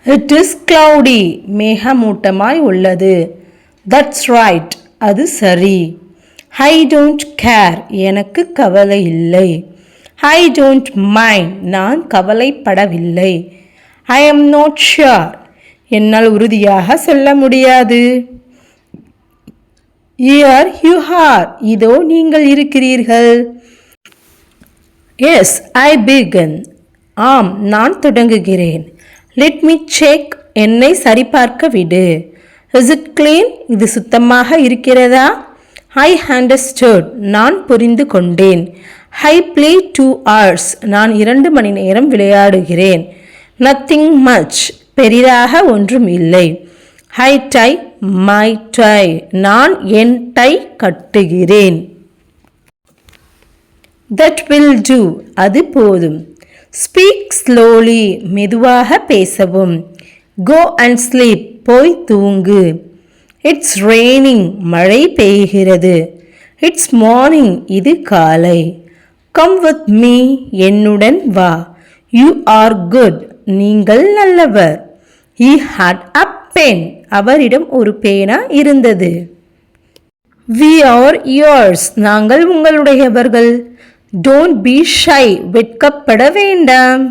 It is cloudy. மேகமூட்டமாய் உள்ளது. That's right. அது சரி. I don't care. எனக்கு கவலை இல்லை. I don't mind. நான் கவலைப்படவில்லை. I am not sure. என்னால் உறுதியாக சொல்ல முடியாது. Here you are. இதோ நீங்கள் இருக்கிறீர்கள். Yes, I begin. ஆம், நான் தொடங்குகிறேன். Let me check. என்னை சரிபார்க்க விடு. Is it clean? இது சுத்தமாக இருக்கிறதா? I understood. நான் புரிந்து கொண்டேன். I play 2 hours. நான் 2 மணி நேரம் விளையாடுகிறேன். Nothing much. பெரிதாக ஒன்றும் இல்லை. I tie my tie. நான் என் டை கட்டுகிறேன். That will do. அது போதும். Speak slowly. மெதுவாக பேசவும். Go and sleep. போய் தூங்கு. It's raining. மழை பெய்கிறது. It's morning. இது காலை. Come with me. என்னுடன் வா. You are good. நீங்கள் நல்லவர். He had a pen. அவரிடம் ஒரு பேனா இருந்தது. We are yours. நாங்கள் உங்களுடையவர்கள். Don't be shy. வெட்கப்பட வேண்டாம்.